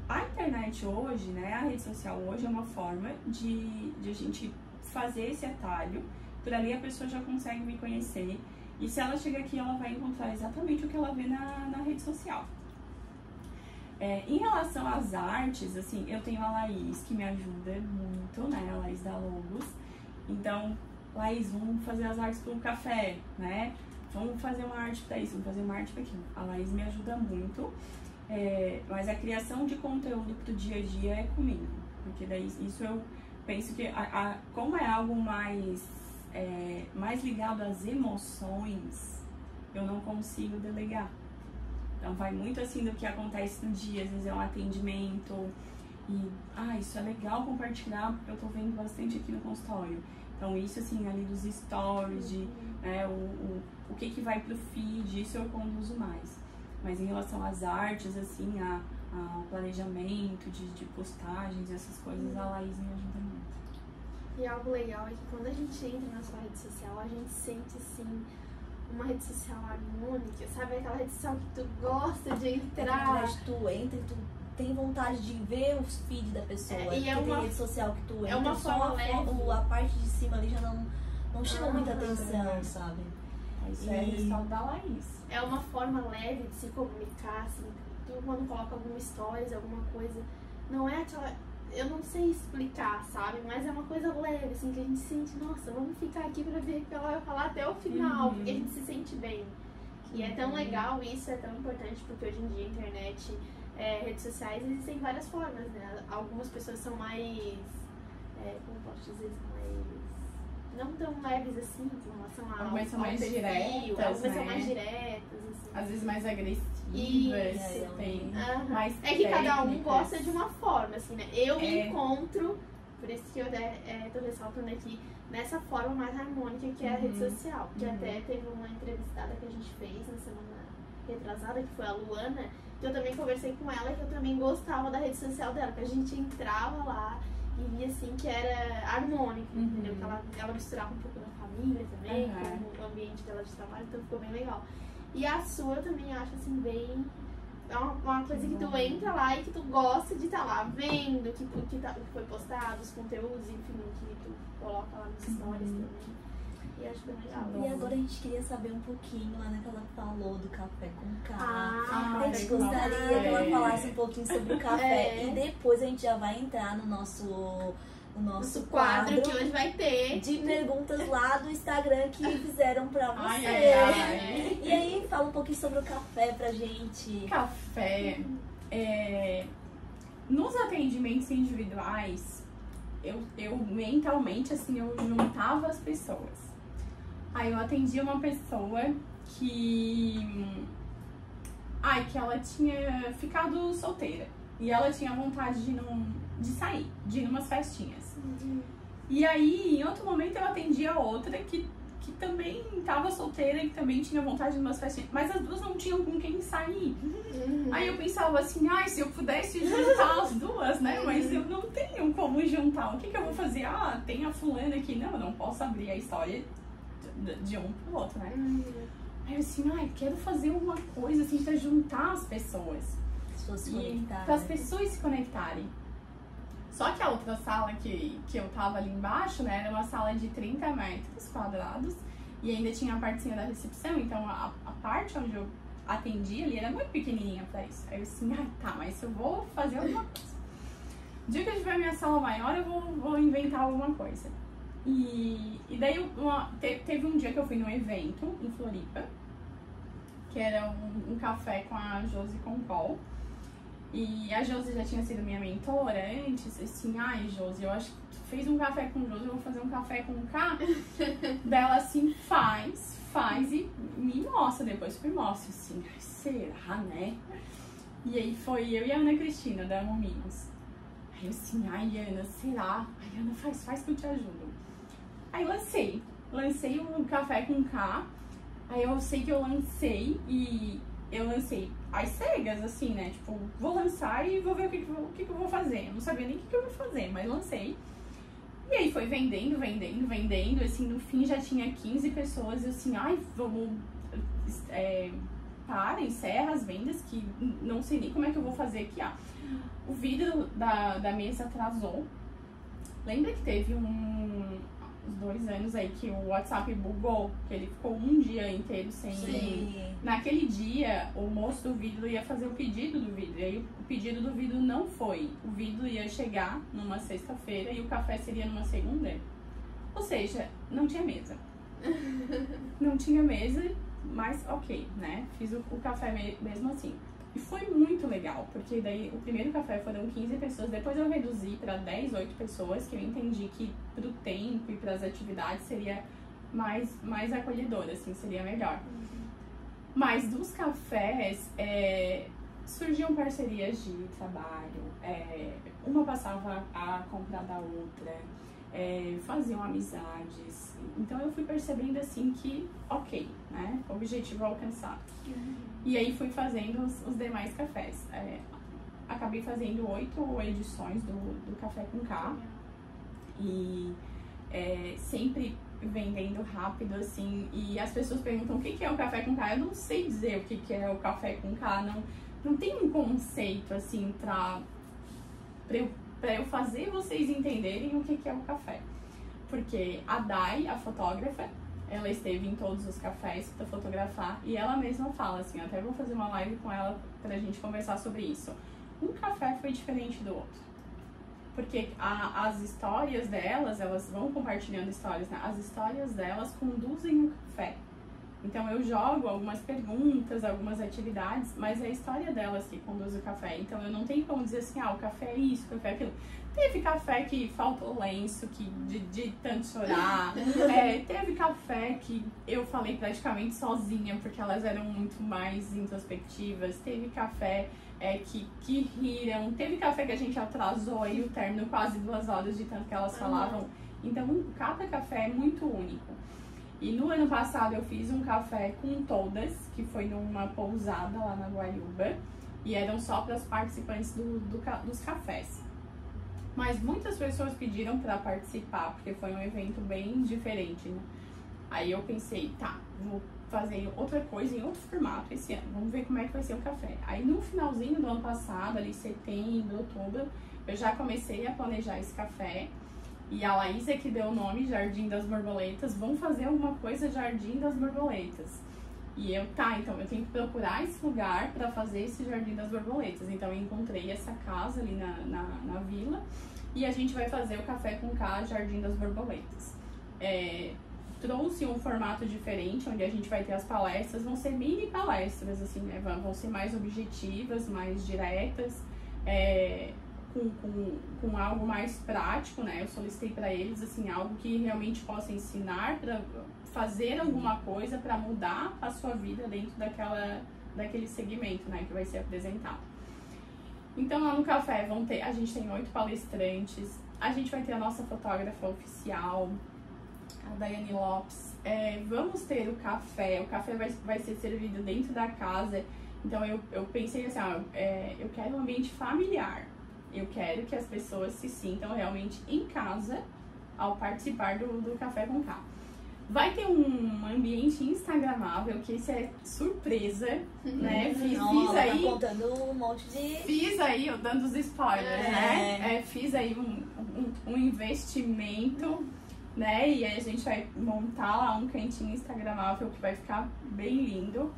a internet hoje, né, a rede social hoje é uma forma de a gente fazer esse atalho. Por ali a pessoa já consegue me conhecer. E se ela chegar aqui, ela vai encontrar exatamente o que ela vê na rede social. Em relação às artes, assim, eu tenho a Laís, que me ajuda muito, né? A Laís da Logos. Então, Laís, vamos fazer as artes para um café, né? Vamos fazer uma arte para isso, vamos fazer uma arte para aquilo. A Laís me ajuda muito. Mas a criação de conteúdo pro dia a dia é comigo. Porque daí isso penso que como é algo mais ligado às emoções, eu não consigo delegar. Então vai muito assim do que acontece no dia, às vezes é um atendimento e isso é legal compartilhar porque eu tô vendo bastante aqui no consultório. Então isso assim, ali dos stories, o que vai pro feed, isso eu conduzo mais. Mas em relação às artes, assim, ao planejamento de postagens, essas coisas, a Laís me ajuda muito. E algo legal é que quando a gente entra na sua rede social, a gente sente, assim, uma rede social harmônica, sabe? Aquela rede social que tu gosta de entrar. Tu entra e tu tem vontade de ver os feeds da pessoa. E tem rede social que tu entra, uma forma leve. A parte de cima ali já não chama muita atenção, sabe? Isso é a rede social da Laís. É uma forma leve de se comunicar, assim. Tu quando coloca alguma stories, alguma coisa, não é aquela... Eu não sei explicar, sabe? Mas é uma coisa leve, assim, que a gente sente, nossa, vamos ficar aqui pra ver o que ela vai falar até o final, porque a gente se sente bem. E é tão legal isso, é tão importante, porque hoje em dia a internet, redes sociais, existem várias formas, né? Algumas pessoas são mais, como posso dizer, não tão leves assim, em relação a algumas são mais perfil, diretas, algumas são mais diretas, assim. Às vezes mais agressivas, tem mais É que cada um técnicas. gosta de uma forma, assim, né? Eu me encontro, por isso que eu tô ressaltando aqui, nessa forma mais harmônica que é a rede social. Que até teve uma entrevistada que a gente fez na semana retrasada, que foi a Luana, que eu também conversei com ela, que eu também gostava da rede social dela, que a gente entrava lá e via, assim, que era harmônico, entendeu? Que ela misturava um pouco da família também, com o ambiente dela de trabalho, então ficou bem legal. E a sua eu também acho, assim, bem... É uma coisa que tu entra lá e que tu gosta de estar lá vendo o que foi postado, os conteúdos, enfim, que tu coloca lá nos stories também. E acho bem legal. E agora a gente queria saber um pouquinho, lá que ela falou do café com K. Ah, a gente gostaria que ela falasse um pouquinho sobre o café. E depois a gente já vai entrar no nosso quadro que hoje vai ter de perguntas lá do Instagram que fizeram pra você. E aí, fala um pouquinho sobre o café pra gente. Café. Nos atendimentos individuais, eu mentalmente, assim, eu juntava as pessoas. Aí eu atendia uma pessoa que ela tinha ficado solteira. E ela tinha vontade de sair, de ir numas festinhas. E aí, em outro momento, eu atendia outra que também estava solteira e que também tinha vontade de ir numas festinhas. Mas as duas não tinham com quem sair. Aí eu pensava assim, se eu pudesse juntar as duas, né? Mas eu não tenho como juntar. O que eu vou fazer? Tem a fulana aqui. Não, eu não posso abrir a história de um pro outro, né? Aí eu assim, quero fazer uma coisa assim pra juntar as pessoas. Para as pessoas se conectarem. Só que a outra sala que eu tava ali embaixo, né, era uma sala de 30 metros quadrados e ainda tinha a partezinha da recepção, então a parte onde eu atendia ali era muito pequenininha pra isso. Aí eu assim, mas eu vou fazer alguma coisa. No dia que eu tiver minha sala maior, eu vou inventar alguma coisa. E daí teve um dia que eu fui num evento em Floripa, que era um café com a Josi Concol. E a Josi já tinha sido minha mentora antes, assim, Josi, eu acho que tu fez um café com Josi, eu vou fazer um café com K. Dela assim, faz e me mostra, depois me mostra, assim, será, né? E aí foi eu e a Ana Cristina, da Mominhos. Aí eu assim, Ana, será? Ana, faz que eu te ajudo. Aí lancei o café com K, aí eu sei que eu lancei e eu lancei às cegas, assim, né? Tipo, vou lançar e vou ver o que eu vou fazer. Eu não sabia nem o que eu ia fazer, mas lancei. E aí foi vendendo, assim, no fim já tinha 15 pessoas, e assim, vamos, encerra as vendas, que não sei nem como é que eu vou fazer aqui, O vidro da mesa atrasou. Lembra que teve uns 2 anos aí que o WhatsApp bugou, que ele ficou um dia inteiro sem... Sim. Naquele dia, o moço do vidro ia fazer o pedido do vidro, e aí o pedido do vidro não foi. O vidro ia chegar numa sexta-feira e o café seria numa segunda. Ou seja, não tinha mesa. Não tinha mesa mas ok, né? Fiz o café mesmo assim. E foi muito legal, porque daí o primeiro café foram 15 pessoas, depois eu reduzi para 10, 8 pessoas, que eu entendi que pro tempo e para as atividades seria mais acolhedor, assim, seria melhor. Mas dos cafés, surgiam parcerias de trabalho, uma passava a comprar da outra, faziam amizades. Então eu fui percebendo assim que, ok, né? Objetivo alcançado. E aí fui fazendo os demais cafés. Acabei fazendo 8 edições do Café com K. E sempre vendendo rápido, assim. E as pessoas perguntam o que é o Café com K. Eu não sei dizer o que é o Café com K. Não tem um conceito, assim, pra eu fazer vocês entenderem o que é o café. Porque a Dai, a fotógrafa, ela esteve em todos os cafés para fotografar e ela mesma fala assim, até vou fazer uma live com ela pra gente conversar sobre isso. Um café foi diferente do outro. Porque as histórias delas, elas vão compartilhando histórias, né? As histórias delas conduzem o café. Então eu jogo algumas perguntas, algumas atividades, mas é a história delas que conduz o café. Então eu não tenho como dizer assim, o café é isso, o café é aquilo. Teve café que faltou lenço, de tanto chorar. Teve café que eu falei praticamente sozinha, porque elas eram muito mais introspectivas. Teve café que riram. Teve café que a gente atrasou aí o término quase 2 horas de tanto que elas falavam. Então cada café é muito único. E no ano passado eu fiz um café com todas, que foi numa pousada lá na Guaiúba. E eram só para os participantes dos cafés. Mas muitas pessoas pediram para participar, porque foi um evento bem diferente, né? Aí eu pensei, tá, vou fazer outra coisa em outro formato esse ano. Vamos ver como é que vai ser o café. Aí no finalzinho do ano passado, ali setembro, outubro, eu já comecei a planejar esse café. E a Laísa que deu o nome Jardim das Borboletas, vamos fazer alguma coisa Jardim das Borboletas. E então eu tenho que procurar esse lugar para fazer esse Jardim das Borboletas. Então eu encontrei essa casa ali na vila e a gente vai fazer o Café com K Jardim das Borboletas. Trouxe um formato diferente, onde a gente vai ter as palestras, vão ser mini palestras, assim, né? Vão ser mais objetivas, mais diretas, com algo mais prático, né? Eu solicitei para eles, assim, algo que realmente possa ensinar para fazer alguma coisa para mudar a sua vida dentro daquele segmento, né, que vai ser apresentado. Então lá no café a gente tem 8 palestrantes, a gente vai ter a nossa fotógrafa oficial, a Daiane Lopes, vamos ter o café vai ser servido dentro da casa, então eu pensei assim, eu quero um ambiente familiar, eu quero que as pessoas se sintam realmente em casa ao participar do Café com K. Vai ter um ambiente instagramável, que isso é surpresa, né? Fiz aí... Tá contando um monte de... Fiz aí, dando os spoilers, né? Fiz aí um investimento, né? E aí a gente vai montar lá um cantinho instagramável que vai ficar bem lindo.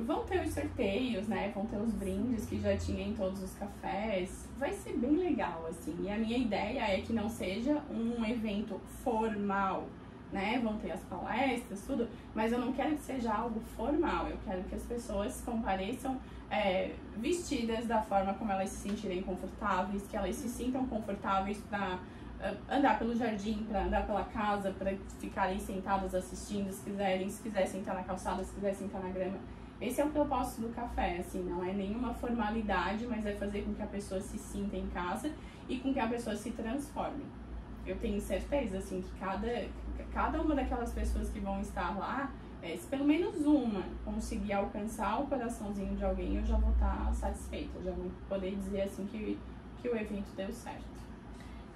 Vão ter os sorteios, né? Vão ter os brindes que já tinha em todos os cafés. Vai ser bem legal, assim. E a minha ideia é que não seja um evento formal, né? Vão ter as palestras, tudo, mas eu não quero que seja algo formal. Eu quero que as pessoas compareçam vestidas da forma como elas se sentirem confortáveis, que elas se sintam confortáveis para andar pelo jardim, para andar pela casa, para ficarem sentadas assistindo, se quiser sentar na calçada, se quiser sentar na grama. Esse é o propósito do café, assim, não é nenhuma formalidade, mas é fazer com que a pessoa se sinta em casa e com que a pessoa se transforme. Eu tenho certeza, assim, que cada uma daquelas pessoas que vão estar lá, se pelo menos uma conseguir alcançar o coraçãozinho de alguém, eu já vou estar satisfeita, eu já vou poder dizer, assim, que o evento deu certo.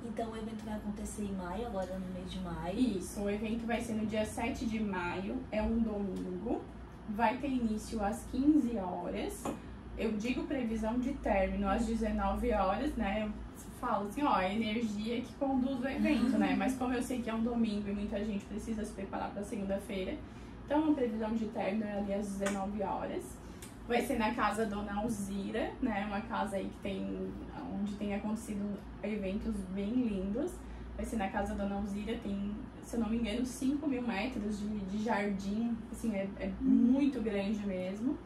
Então o evento vai acontecer em maio, agora no mês de maio. Isso, o evento vai ser no dia 7 de maio, é um domingo, vai ter início às 15 horas, eu digo previsão de término às 19 horas, né, eu falo assim, a energia que conduz o evento, né, mas como eu sei que é um domingo e muita gente precisa se preparar para segunda-feira, então a previsão de término é ali às 19 horas. Vai ser na casa Dona Alzira, né? Uma casa aí onde tem acontecido eventos bem lindos. vai ser na casa da Dona Alzira, tem, se eu não me engano, 5.000 metros de jardim, assim, é muito grande mesmo.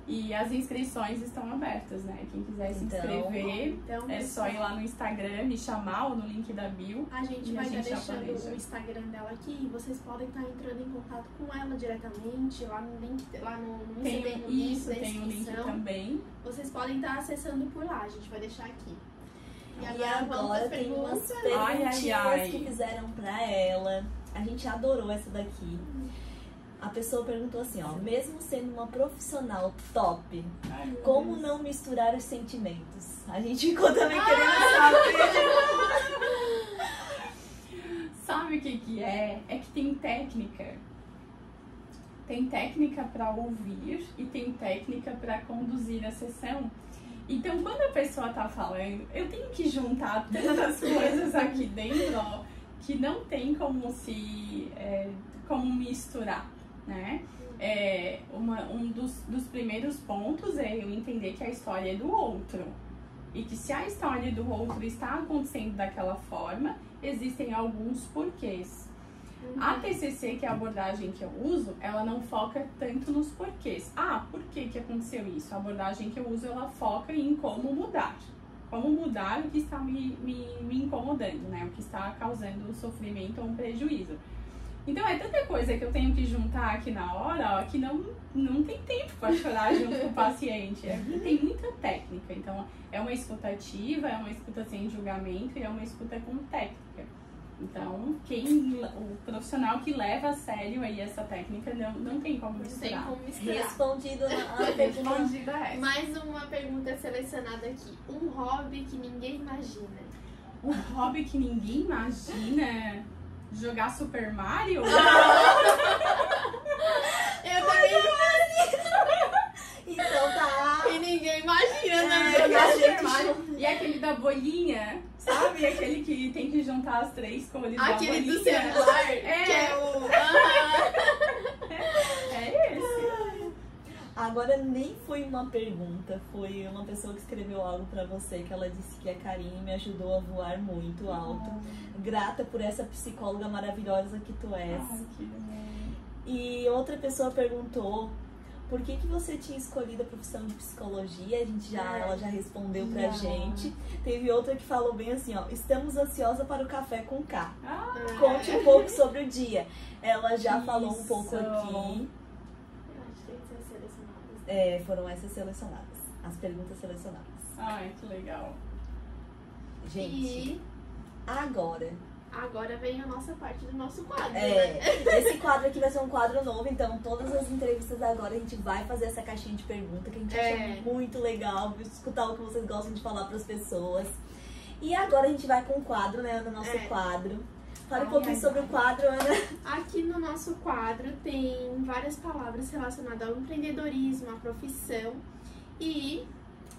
E as inscrições estão abertas, né? Quem quiser se inscrever, é só ir lá no Instagram, me chamar ou no link da bio. A gente vai estar deixando o Instagram dela aqui. Vocês podem estar entrando em contato com ela diretamente, lá no link, lá no tem, no isso, link da tem o link também. Vocês podem estar acessando por lá, a gente vai deixar aqui. E agora tem umas perguntinhas que fizeram pra ela. A gente adorou essa daqui. A pessoa perguntou assim, ó, mesmo sendo uma profissional top, como não misturar os sentimentos? A gente ficou também querendo saber. Sabe o que é? É que tem técnica. Tem técnica para ouvir e tem técnica para conduzir a sessão. Então, quando a pessoa tá falando, eu tenho que juntar tantas coisas aqui dentro, ó, que não tem como como misturar. Né? Um dos primeiros pontos é eu entender que a história é do outro e que se a história do outro está acontecendo daquela forma, existem alguns porquês. A TCC, que é a abordagem que eu uso, ela não foca tanto nos porquês. Por que aconteceu isso? A abordagem que eu uso, ela foca em como mudar. Como mudar o que está me incomodando, né? O que está causando sofrimento ou um prejuízo. Então é tanta coisa que eu tenho que juntar aqui na hora, ó, que não tem tempo para chorar junto com o paciente. Tem muita técnica. Então é uma escuta ativa, é uma escuta sem julgamento e é uma escuta com técnica. Então o profissional que leva a sério aí essa técnica não tem como misturar. Respondido a Respondida essa. Mais uma pergunta selecionada aqui. Um hobby que ninguém imagina. Um hobby que ninguém imagina? Jogar Super Mario? Eu também Então tá. E ninguém imagina, né? Jogar Super Mario. E aquele da bolinha, sabe? Aquele que tem que juntar as 3 cores da bolinha. Aquele do celular, que é o... É esse. Agora nem foi uma pergunta, foi uma pessoa que escreveu algo pra você, que ela disse que a Karine me ajudou a voar muito alto. Grata por essa psicóloga maravilhosa que tu és. E outra pessoa perguntou por que você tinha escolhido a profissão de psicologia. Ela já respondeu pra gente. Teve outra que falou bem assim, ó, estamos ansiosa para o café com K. Conte um pouco sobre o dia. Ela já falou um pouco aqui. Foram essas selecionadas, as perguntas selecionadas. Ai, que legal. Gente, agora vem a nossa parte do nosso quadro. Esse quadro aqui vai ser um quadro novo, então todas as entrevistas agora a gente vai fazer essa caixinha de pergunta que a gente acha muito legal, escutar o que vocês gostam de falar para as pessoas. E agora a gente vai com o quadro, né, no nosso quadro. Fala um pouquinho sobre o quadro, Ana. Aqui no nosso quadro tem várias palavras relacionadas ao empreendedorismo, à profissão. E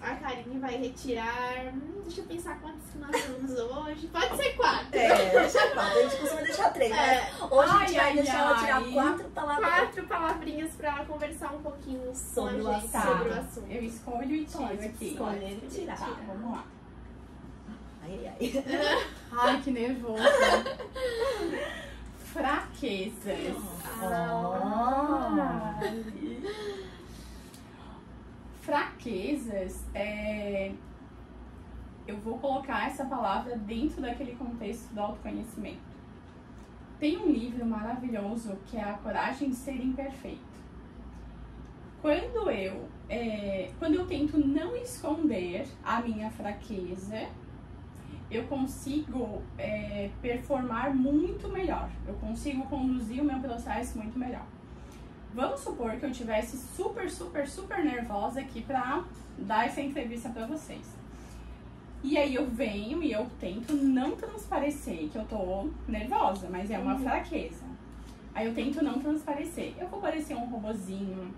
a Karine vai retirar... deixa eu pensar quantos que nós temos hoje. Pode ser 4. Deixa 4. A gente costuma deixar 3, mas hoje a gente vai deixar ela tirar 4 palavras. 4 palavrinhas pra conversar um pouquinho sobre o assunto. Eu escolho e tiro aqui. Escolher e tirar. Tá, vamos lá. Ai, que nervoso. Fraquezas. Fraquezas, eu vou colocar essa palavra dentro daquele contexto do autoconhecimento. Tem um livro maravilhoso que é A Coragem de Ser Imperfeito. Quando eu tento não esconder a minha fraqueza, eu consigo performar muito melhor. Eu consigo conduzir o meu processo muito melhor. Vamos supor que eu estivesse super nervosa aqui pra dar essa entrevista pra vocês. E aí eu venho e eu tento não transparecer que eu tô nervosa, mas é uma fraqueza. Aí eu tento não transparecer. Eu vou parecer um robozinho.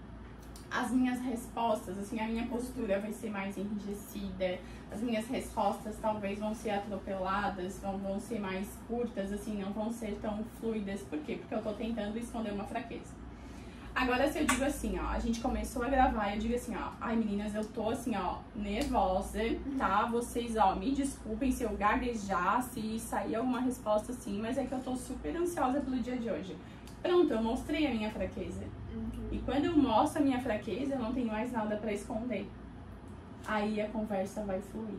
As minhas respostas, assim, a minha postura vai ser mais enrijecida. As minhas respostas talvez vão ser atropeladas, vão ser mais curtas, assim, não vão ser tão fluidas. Por quê? Porque eu tô tentando esconder uma fraqueza. Agora, se eu digo assim, ó, a gente começou a gravar e eu digo assim, ó, ai meninas, eu tô assim, ó, nervosa, tá? Vocês, ó, me desculpem se eu gaguejar, se sair alguma resposta assim, mas é que eu tô super ansiosa pelo dia de hoje. Pronto, eu mostrei a minha fraqueza. E quando eu mostro a minha fraqueza, eu não tenho mais nada pra esconder. Aí a conversa vai fluir.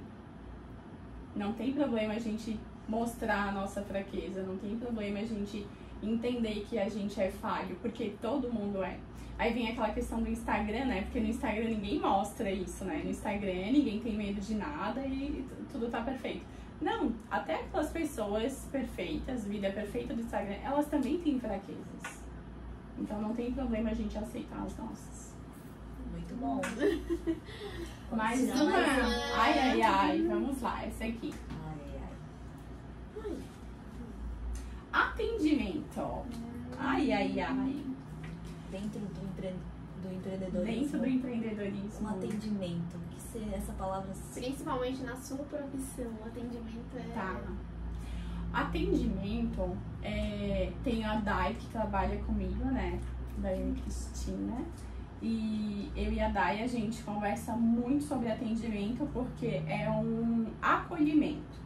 Não tem problema a gente mostrar a nossa fraqueza, não tem problema a gente entender que a gente é falho, porque todo mundo é. Aí vem aquela questão do Instagram, né? Porque no Instagram ninguém mostra isso, né? No Instagram ninguém tem medo de nada e tudo tá perfeito. Não, até aquelas pessoas perfeitas, vida perfeita do Instagram, elas também têm fraquezas. Então não tem problema a gente aceitar as nossas. Muito bom. Mais uma. Ai, ai, ai. Vamos lá, essa aqui. Ai, ai. Atendimento. Ai, ai, ai. Dentro do empreendedorismo. Dentro do empreendedorismo. Um atendimento. Essa palavra... Principalmente na sua profissão, o atendimento é... Tá. Atendimento, tem a Dai que trabalha comigo, né? Dai e Cristina. E eu e a Dai, a gente conversa muito sobre atendimento porque é um acolhimento.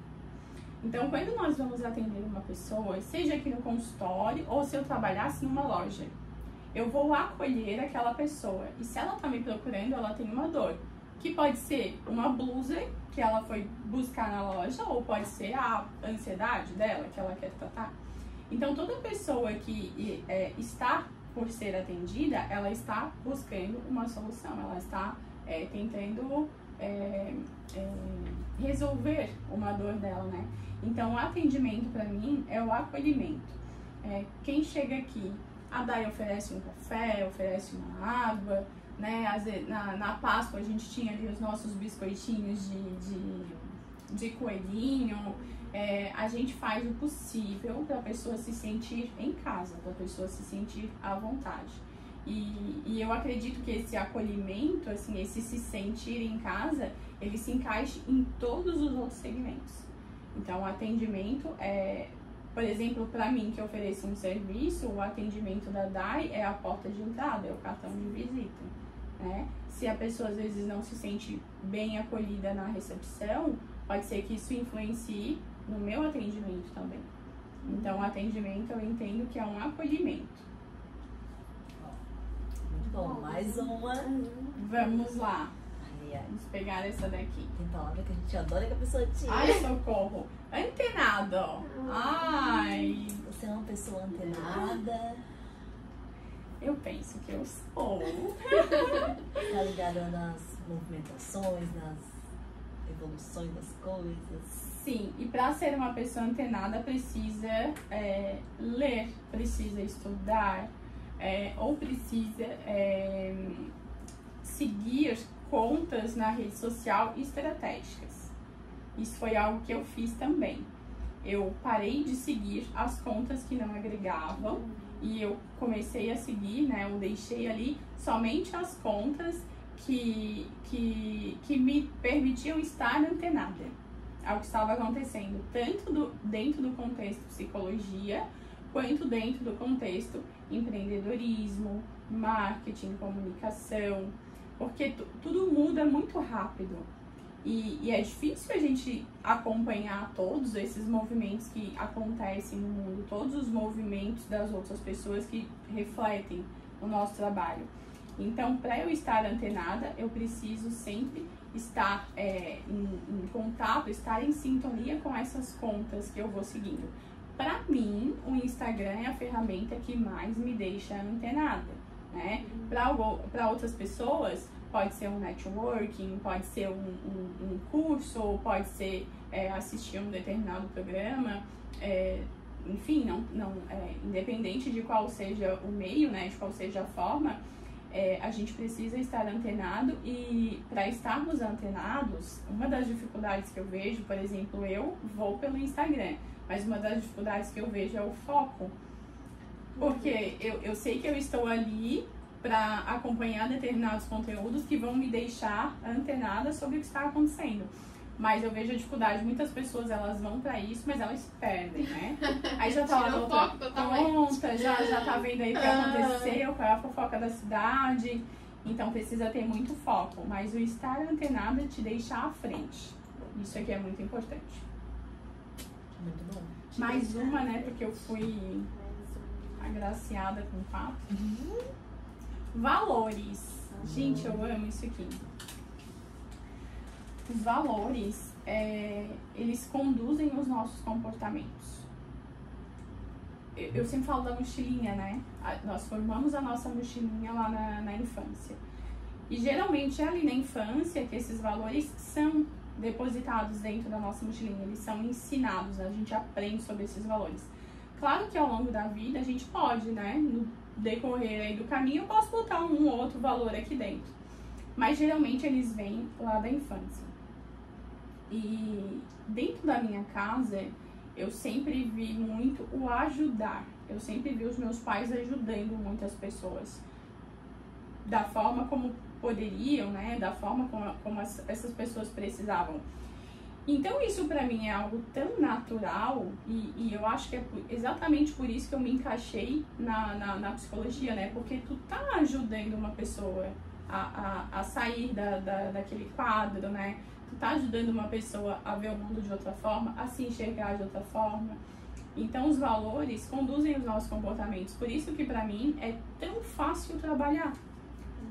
Então, quando nós vamos atender uma pessoa, seja aqui no consultório ou se eu trabalhasse numa loja, eu vou acolher aquela pessoa. E se ela tá me procurando, ela tem uma dor. Que pode ser uma blusa que ela foi buscar na loja, ou pode ser a ansiedade dela, que ela quer tratar. Então, toda pessoa que está por ser atendida, ela está buscando uma solução, ela está tentando resolver uma dor dela, né? Então, o atendimento, para mim, é o acolhimento. Quem chega aqui, a Dai oferece um café, oferece uma água, né? Às vezes, na Páscoa a gente tinha ali os nossos biscoitinhos de coelhinho. A gente faz o possível para a pessoa se sentir em casa, para a pessoa se sentir à vontade. E eu acredito que esse acolhimento, assim, esse se sentir em casa, ele se encaixa em todos os outros segmentos. Então, o atendimento por exemplo, para mim que ofereço um serviço, o atendimento da Dai é a porta de entrada, é o cartão de visita, né? Se a pessoa às vezes não se sente bem acolhida na recepção, pode ser que isso influencie no meu atendimento também. Então, o atendimento eu entendo que é um acolhimento. Muito bom, mais uma. Vamos lá. Ai, ai. Vamos pegar essa daqui. Tem palavra que a gente adora que a pessoa tira. Ai, socorro. Antenado. Ai. Você é uma pessoa antenada. Eu penso que eu sou. Tá ligada nas movimentações, nas evoluções das coisas. Sim, e para ser uma pessoa antenada precisa ler, precisa estudar, ou precisa seguir contas na rede social estratégicas. Isso foi algo que eu fiz também. Eu parei de seguir as contas que não agregavam e eu comecei a seguir, né? Eu deixei ali somente as contas que me permitiam estar antenada ao que estava acontecendo, tanto dentro do contexto psicologia, quanto dentro do contexto empreendedorismo, marketing, comunicação, porque tudo muda muito rápido. E é difícil a gente acompanhar todos esses movimentos que acontecem no mundo, todos os movimentos das outras pessoas que refletem o nosso trabalho. Então, para eu estar antenada, eu preciso sempre estar em contato, estar em sintonia com essas contas que eu vou seguindo. Para mim, o Instagram é a ferramenta que mais me deixa antenada, né? Para outras pessoas, pode ser um networking, pode ser um curso, ou pode ser assistir um determinado programa, enfim, independente de qual seja o meio, né, de qual seja a forma, a gente precisa estar antenado. E para estarmos antenados, uma das dificuldades que eu vejo, por exemplo, eu vou pelo Instagram, mas uma das dificuldades que eu vejo é o foco, porque eu sei que eu estou ali para acompanhar determinados conteúdos que vão me deixar antenada sobre o que está acontecendo. Mas eu vejo a dificuldade, muitas pessoas elas vão pra isso, mas elas perdem, né? Aí já tá lá na outra conta, já tá vendo aí o que aconteceu, qual é a fofoca da cidade. Então precisa ter muito foco, mas o estar antenado é te deixar à frente. Isso aqui é muito importante. Muito bom. Mais uma, né? Porque eu fui agraciada com o papo. Valores. Gente, eu amo isso aqui. Os valores, eles conduzem os nossos comportamentos. Eu sempre falo da mochilinha, né? Nós formamos a nossa mochilinha lá na infância. E geralmente é ali na infância que esses valores são depositados dentro da nossa mochilinha. Eles são ensinados, a gente aprende sobre esses valores. Claro que ao longo da vida a gente pode, né? No decorrer aí do caminho, eu posso botar um ou outro valor aqui dentro. Mas geralmente eles vêm lá da infância. E dentro da minha casa, eu sempre vi muito o ajudar. Eu sempre vi os meus pais ajudando muitas pessoas. Da forma como poderiam, né? Da forma como essas pessoas precisavam. Então isso pra mim é algo tão natural e eu acho que é exatamente por isso que eu me encaixei na psicologia, né? Porque tu tá ajudando uma pessoa a sair daquele quadro, né? Tu tá ajudando uma pessoa a ver o mundo de outra forma, a se enxergar de outra forma. Então os valores conduzem os nossos comportamentos. Por isso que pra mim é tão fácil trabalhar.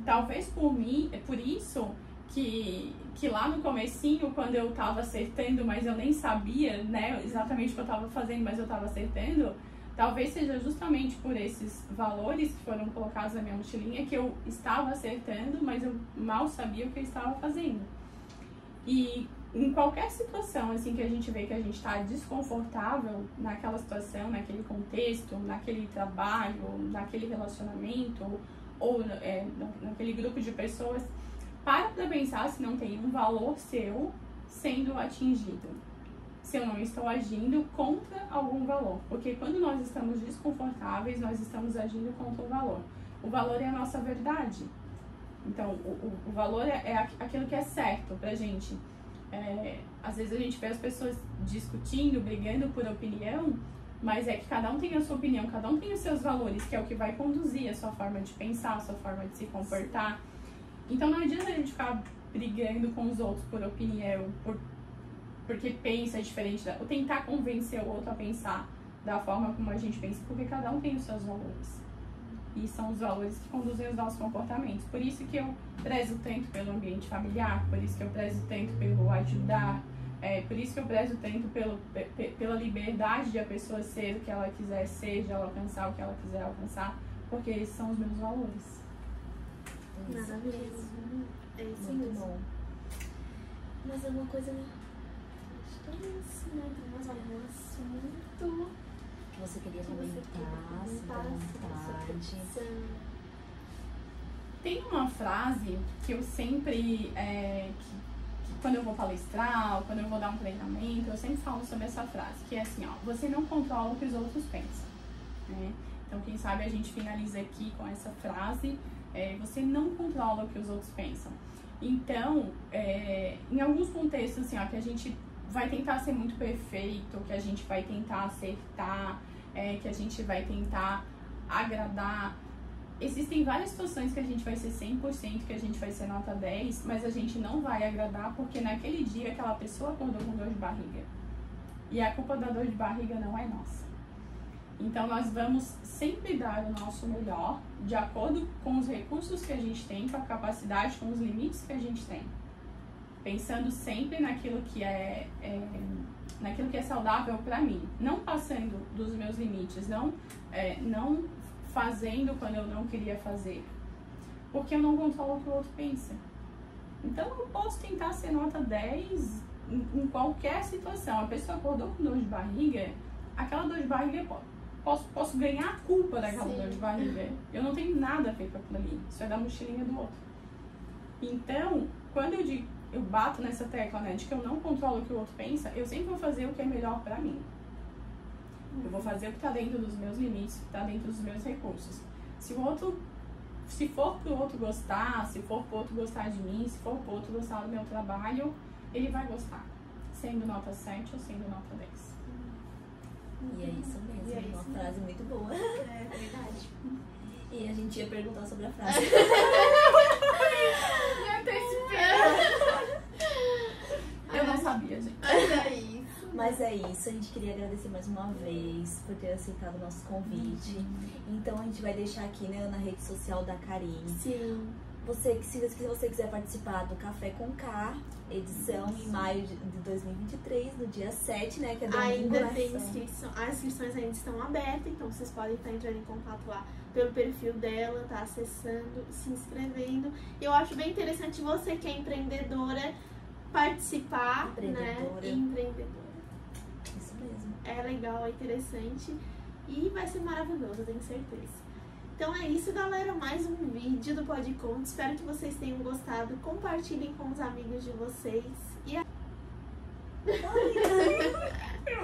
Talvez por mim, é por isso que lá no comecinho, quando eu tava acertando, mas eu nem sabia, né, exatamente o que eu tava fazendo, mas eu tava acertando, talvez seja justamente por esses valores que foram colocados na minha mochilinha que eu estava acertando, mas eu mal sabia o que eu estava fazendo. E em qualquer situação, assim, que a gente vê que a gente tá desconfortável naquela situação, naquele contexto, naquele trabalho, naquele relacionamento, ou naquele grupo de pessoas, para pra pensar se não tem um valor seu sendo atingido. Se eu não estou agindo contra algum valor. Porque quando nós estamos desconfortáveis, nós estamos agindo contra o valor. O valor é a nossa verdade. Então, o valor é aquilo que é certo pra gente. Às vezes a gente vê as pessoas discutindo, brigando por opinião, mas é que cada um tem a sua opinião, cada um tem os seus valores, que é o que vai conduzir a sua forma de pensar, a sua forma de se comportar. Então não adianta a gente ficar brigando com os outros por opinião, porque pensa diferente, ou tentar convencer o outro a pensar da forma como a gente pensa, porque cada um tem os seus valores. E são os valores que conduzem os nossos comportamentos. Por isso que eu prezo tanto pelo ambiente familiar, por isso que eu prezo tanto pelo ajudar, por isso que eu prezo tanto pela liberdade de a pessoa ser o que ela quiser ser, de ela alcançar o que ela quiser alcançar, porque esses são os meus valores. Maravilhoso. É isso Muito mesmo. bom. Mas é uma coisa. Acho que é isso, né? Tem mais algum assunto Que você queria que você comentar, se dá vontade. Tem uma frase que eu sempre, que quando eu vou palestrar, ou quando eu vou dar um treinamento, eu sempre falo sobre essa frase, que é assim, ó, você não controla o que os outros pensam, né? Então, quem sabe a gente finaliza aqui com essa frase, você não controla o que os outros pensam. Então, em alguns contextos, assim, ó, que a gente vai tentar ser muito perfeito, que a gente vai tentar acertar, que a gente vai tentar agradar. Existem várias situações que a gente vai ser 100%, que a gente vai ser nota 10, mas a gente não vai agradar porque naquele dia aquela pessoa acordou com dor de barriga. E a culpa da dor de barriga não é nossa. Então nós vamos sempre dar o nosso melhor, de acordo com os recursos que a gente tem, com a capacidade, com os limites que a gente tem. Pensando sempre naquilo que naquilo que é saudável para mim, não passando dos meus limites, não fazendo quando eu não queria fazer, porque eu não controlo o que o outro pensa. Então eu posso tentar ser nota 10 em qualquer situação. A pessoa acordou com dor de barriga, aquela dor de barriga posso ganhar a culpa daquela dor de barriga. Eu não tenho nada a ver com aquilo ali, isso é da mochilinha do outro. Então, quando eu bato nessa tecla, né, de que eu não controlo o que o outro pensa, eu sempre vou fazer o que é melhor pra mim. Eu vou fazer o que tá dentro dos meus limites, o que tá dentro dos meus recursos. Se for pro outro gostar, se for pro outro gostar de mim, se for pro outro gostar do meu trabalho, ele vai gostar. sendo nota 7 ou sendo nota 10. E é isso mesmo, E é uma isso frase muito boa. É verdade. E a gente ia perguntar sobre a frase. Me antecipei. Eu não sabia, gente. Mas é isso. Mas é isso, a gente queria agradecer mais uma vez por ter aceitado o nosso convite. Então a gente vai deixar aqui, né, na rede social da Karine. Sim. Se você quiser participar do Café com K, edição em maio de 2023, no dia 7, né, que é domingo. Ainda né? tem inscrição, as inscrições ainda estão abertas, então vocês podem estar entrando em contato lá pelo perfil dela, tá acessando, se inscrevendo. Eu acho bem interessante você que é empreendedora participar, Empreendedora. né? Empreendedora. Isso mesmo. É legal, é interessante e vai ser maravilhoso, eu tenho certeza. Então é isso, galera, mais um vídeo do Pode Conto. Espero que vocês tenham gostado. Compartilhem com os amigos de vocês. E Eu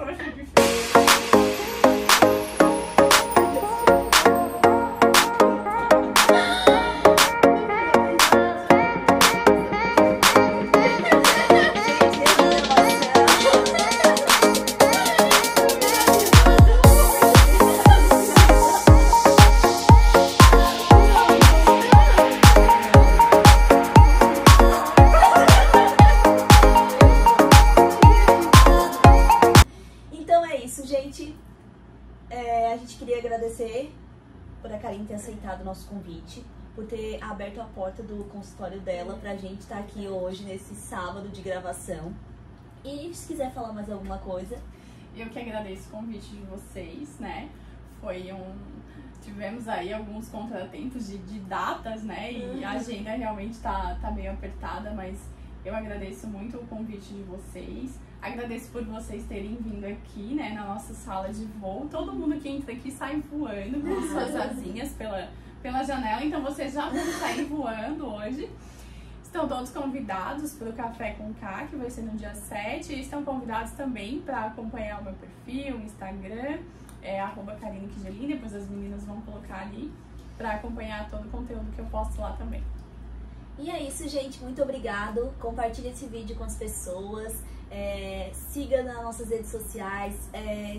acho difícil. A gente queria agradecer por a Karine ter aceitado o nosso convite, por ter aberto a porta do consultório dela pra gente estar aqui hoje, nesse sábado de gravação. E se quiser falar mais alguma coisa. Eu que agradeço o convite de vocês, né? Tivemos aí alguns contratempos de datas, né? E a agenda realmente tá meio apertada, mas eu agradeço muito o convite de vocês. Agradeço por vocês terem vindo aqui, né, na nossa sala de voo. Todo mundo que entra aqui sai voando com suas asinhas pela janela, então vocês já vão sair voando hoje. Estão todos convidados para o Café com K, que vai ser no dia 7. E estão convidados também para acompanhar o meu perfil, o Instagram, @KarineKigelin. Depois as meninas vão colocar ali para acompanhar todo o conteúdo que eu posto lá também. E é isso, gente. Muito obrigado. Compartilhe esse vídeo com as pessoas. Siga nas nossas redes sociais.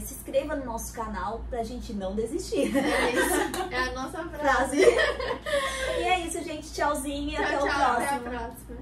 Se inscreva no nosso canal pra gente não desistir. é isso, é a nossa frase. E é isso, gente. Tchauzinho e até o próximo. Até a próxima.